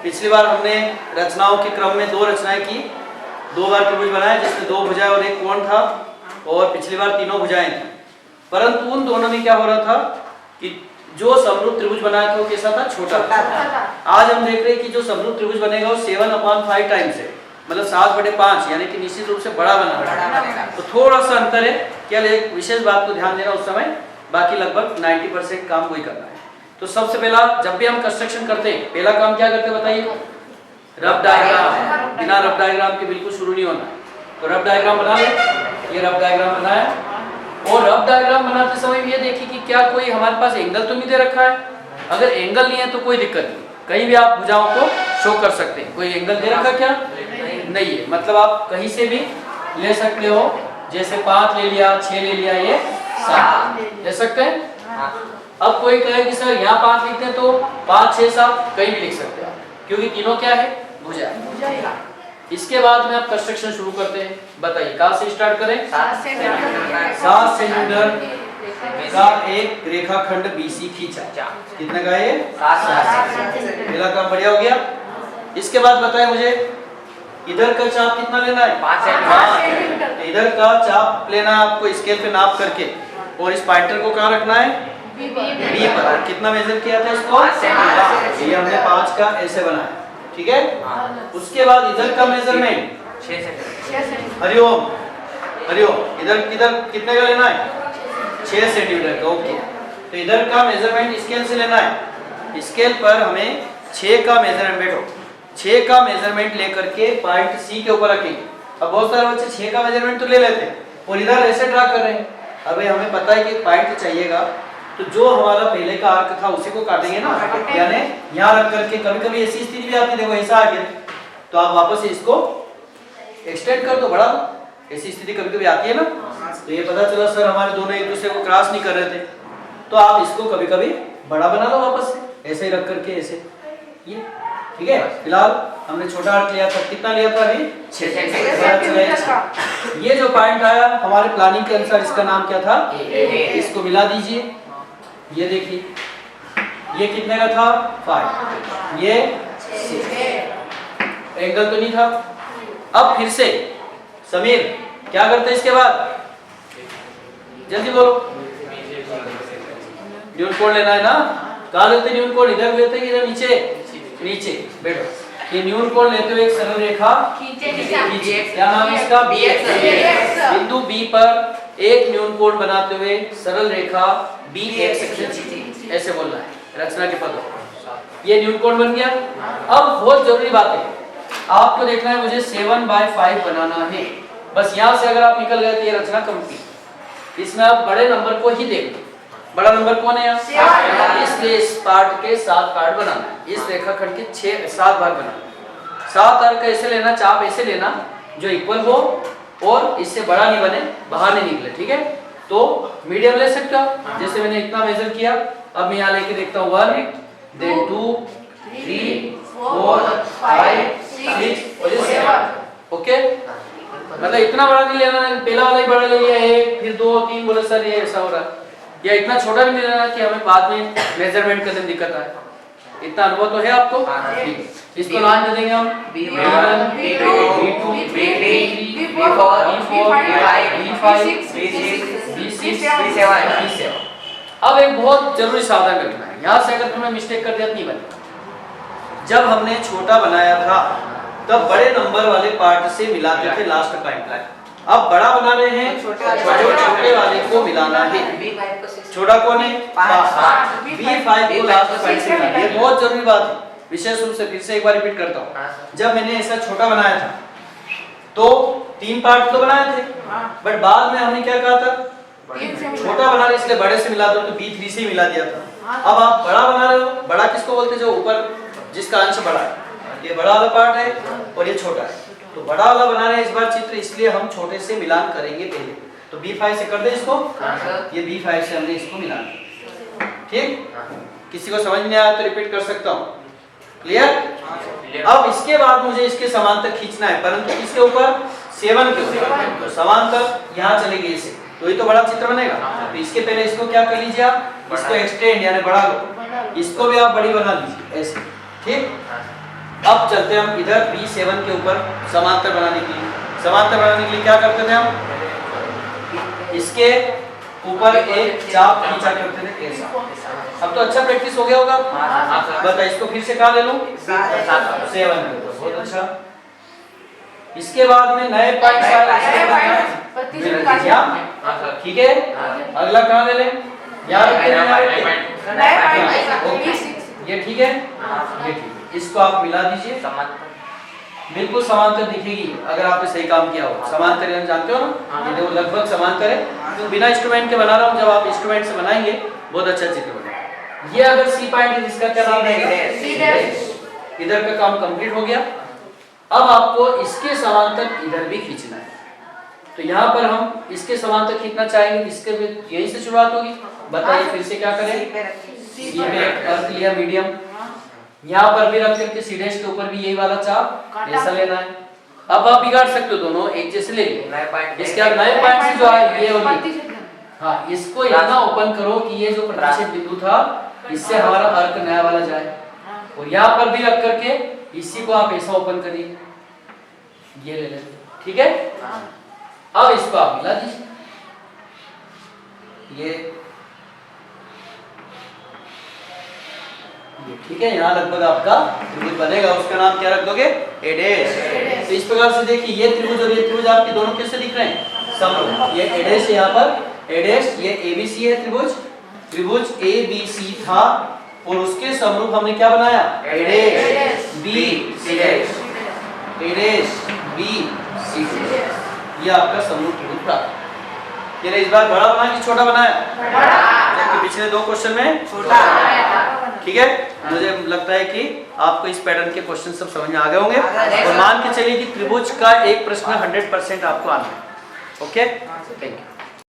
पिछली बार हमने रचनाओं के क्रम में 2 रचनाएं की, 2 बार त्रिभुज बनाए जिसमें 2 भुजाएं और 1 कोण था, और पिछली बार 3 भुजाएं थी। परंतु उन दोनों में क्या हो रहा था कि जो समरूप त्रिभुज बनाया था वो कैसा था, छोटा था। आज हम देख रहे हैं कि जो समरूप त्रिभुज बनेगा वो 7/5 टाइम्स है, मतलब 7/5, यानी कि निश्चित रूप से बड़ा बना। तो थोड़ा सा अंतर है, केवल एक विशेष बात को ध्यान देना उस समय, बाकी लगभग 90% काम वही करना है। तो सबसे पहला जब भी हम कंस्ट्रक्शन करते हैं, पहला काम क्या करते हैं बताइए, रफ डायग्राम। बिना रफ डायग्राम के बिल्कुल शुरू नहीं होना। तो रफ डायग्राम बना ले, ये रफ डायग्राम बनाया, और रफ डायग्राम बनाते समय ये देखिए कि क्या कोई हमारे पास एंगल तो नहीं दे रखा है। अगर एंगल नहीं है तो कोई दिक्कत नहीं, कहीं भी आप भुजाओं को शो कर सकते हैं। कोई एंगल दे रखा क्या, नहीं है, मतलब आप कहीं से भी ले सकते हो, जैसे 5 ले लिया, 6 ले लिया, ये 7 ले सकते हैं। अब कोई कहे कि सर यहाँ 5 लिखते हैं तो 5, 6, 7 कहीं भी लिख सकते हैं, क्योंकि तीनों क्या है, भुजा। इसके बाद में आप कंस्ट्रक्शन शुरू करते हैं। बताइए कहाँ से स्टार्ट करें, 7 सेंटीमीटर का एक रेखाखंड BC खींचा। कितने का है, 7। पहला काम बढ़िया हो गया। इसके बाद बताएं मुझे इधर का चाप कितना लेना है, 5 सेंटीमीटर। इधर का चाप लेना है आपको स्केल पे नाप करके, और इस पॉइंटर को कहाँ रखना है, B पर। और कितना मेजर किया था इसको, 5 सेंटीमीटर। ये हमने 5 का ऐसे बनाया, ठीक है। उसके बाद इधर का मेजरमेंट 6 सेंटीमीटर। हरिओम हरिओम, इधर कितने का लेना है, 6 सेंटीमीटर का। ओके, तो इधर का मेजरमेंट स्केल से लेना है। स्केल पर हमें 6 का मेजरमेंट, बैठो, 6 का मेजरमेंट लेकर के पॉइंट C के ऊपर रखेंगे। अब बहुत सारे बच्चे 6 का मेजरमेंट तो ले लेते हैं और इधर ऐसे ड्रा कर रहे हैं। अबे हमें पता है कि पॉइंट चाहिएगा, तो जो हमारा पहले का आर्क था उसी को काटेंगे ना, यानी यहाँ रख करके। कभी कभी ऐसी स्थिति भी आती है, देखो ऐसा आ गया, तो आप वापस इसको एक्सटेंड कर दो, बढ़ा दो। ऐसी स्थिति कभी कभी आती है ना, तो ये पता चला सर हमारे दोनों एक दूसरे को क्रॉस नहीं कर रहे थे, तो आप इसको कभी कभी बड़ा बना लो वापस से, ऐसे ही रख करके ऐसे, ये ठीक है। फिलहाल हमने छोटा आर्क लिया था, कितना लिया था अभी, 6 सेंटीमीटर। ये जो पॉइंट आया हमारे प्लानिंग के अनुसार, इसका नाम क्या था, इसको मिला दीजिए। ये देखिए ये कितने का था, 5, ये 6। एंगल तो नहीं था। अब फिर से समीर क्या करते हैं इसके बाद, जल्दी बोलो, न्यून कोण लेना है ना। कहाँ लेते न्यून कोण, इधर लेते हैं इधर नीचे, नीचे बैठो। ये न्यून कोण लेते हुए एक सरल रेखा खींचे, क्या नाम है इसका, BX। बिंदु B पर एक न्यून कोण बनाते हुए सरल रेखा BX खींची, ऐसे बोलना है रचना के पदों। ये न्यून कोण बन गया। अब बहुत जरूरी बात है, आपको देखना है मुझे 7/5 बनाना है। बस यहाँ से अगर आप निकल गए तो ये रचना कंप्लीट। इसमें आप बड़े नंबर को ही देख लो, बड़ा नंबर कौन है यहाँ, इसलिए इस पार्ट के 7 पार्ट बनाना है, इस रेखाखंड के 7 भाग बनाना है। 7 अर्क ऐसे लेना, चाप ऐसे लेना जो इक्वल हो और इससे बड़ा नहीं बने, बाहर नहीं निकले, ठीक है। तो मीडियम ले सकते हो, जैसे मैंने इतना मेजर किया, अब मैं यहाँ लेके देखता हूँ 1, then 2, 3, 4, 5, 6 और 7। ओके, मतलब इतना बड़ा नहीं लेना, पहला वाला ही बड़ा ले लिया 1, फिर 2, 3, बोले सर ये ऐसा हो रहा है, या इतना छोटा भी नहीं लेना कि हमें बाद में मेजरमेंट करने में दिक्कत आए। इतना अनुभव तो है आपको, ठीक है। इसको नाम दे देंगे हम B1, B2, B3, B4, B5, B6, B7। अब एक बहुत जरूरी सावधान रखना है, यहाँ से अगर तुमने मिस्टेक कर दिया तो नहीं बनेगा। जब हमने छोटा बनाया था तब बड़े नंबर वाले पार्ट से मिलाते थे लास्ट पॉइंट। अब बड़ा बना रहे हैं, छोटे वाले को मिलाना है। छोटा कौन है, B5 को लास्ट पॉइंट से मिलाना है। ये बहुत जरूरी बात है, विशेष रूप से फिर से एक बार रिपीट करता हूँ। जब मैंने ऐसा छोटा बनाया था तो 3 पार्ट तो बनाए थे, बट बाद में हमने क्या कहा था, छोटा बना रहे इसलिए बड़े से मिला दो, तो B3 से ही मिला दिया था। अब आप बड़ा बना रहे हो, बड़ा किसको बोलते हैं, जो ऊपर जिसका अंश बड़ा है, ये बड़ा वाला पार्ट है और ये छोटा है। तो बड़ा वाला बना रहे हैं इस बार चित्र, इसलिए हम छोटे से मिलान करेंगे पहले। तो B5 से कर दे इसको, ये B5 से हमने इसको मिलान, ठीक। किसी को समझ नहीं आया तो रिपीट कर सकता हूँ, क्लियर। अब इसके बाद मुझे इसके समांतर खींचना है, परंतु किसके ऊपर, 7 के ऊपर। तो समांतर यहाँ चलेगी इसे, तो ये तो बड़ा चित्र बनेगा। तो इसके पहले इसको क्या कर लीजिए आप, इसको एक्सटेंड यानी बढ़ा लो, इसको भी आप बड़ी बना लीजिए ऐसे, ठीक। अब चलते हैं हम इधर B7 के ऊपर समांतर बनाने के लिए। समांतर बनाने के लिए क्या करते थे हम, इसके ऊपर एक चाप खींचा करते थे ऐसा। अब तो अच्छा प्रैक्टिस हो गया होगा। बता इसको फिर से कहाँ ले लूं, 7 के ऊपर। बहुत अच्छा। इसके बाद में नए पॉइंट ठीक है। अगला कहाँ ले लें, यहाँ ये ठीक है, ये ठीक है। इसको आप मिला दीजिए, बिल्कुल समांतर दिखेगी अगर आपने सही काम किया हो। समांतर जानते हो ना, ये देखो लगभग समांतर है। तो बिना इंस्ट्रूमेंट के बना रहा हूँ, जब आप इंस्ट्रूमेंट से बनाएंगे बहुत अच्छा चित्र बनेगा। ये अगर सी पॉइंट है, इसका क्या नाम रहेगा, इधर का काम कंप्लीट हो गया। अब आपको इसके समांतर इधर भी खींचना है। तो यहाँ पर हम इसके समांतर खींचना चाहेंगे, इसके भी यही से शुरुआत होगी। बताइए फिर से क्या करें, सी पे अर्थ लिया मीडियम, यहाँ पर भी रख करके सी डैश के ऊपर भी यही वाला चाप ऐसा लेना है। अब आप बिगाड़ सकते हो, दोनों एक जैसे ले लो। इसके अब नए पॉइंट से जो है ये वाली, हाँ इसको इतना ओपन करो कि ये जो प्रतिच्छेद बिंदु था इससे हमारा अर्क नया वाला जाए। और यहाँ पर भी रख करके इसी को आप ऐसा ओपन करिए, ये ले लेते, ठीक है। अब इसको आप मिला दीजिए, ये ठीक है। यहाँ लगभग आपका त्रिभुज बनेगा, उसका नाम क्या रख दोगे, ए डैश। तो इस प्रकार से देखिए ये त्रिभुज और ये त्रिभुज आपके दोनों कैसे दिख रहे हैं, समरूप। ये ए डैश है, यहाँ पर ए डैश, ये एबीसी है त्रिभुज। त्रिभुज एबीसी था और उसके समरूप हमने क्या बनाया, ए डैश बी सी डैश, ए डैश बी सी डैश। ये आपका समरूप त्रिभुज प्राप्त। ये इस बार बड़ा बनाया कि छोटा बनाया, जबकि पिछले 2 क्वेश्चन में छोटा। ठीक है, मुझे लगता है कि आपको इस पैटर्न के क्वेश्चन सब समझ में आ गए होंगे। और मान के चलिए कि त्रिभुज का एक प्रश्न 100% आपको आना है। Okay, thank you.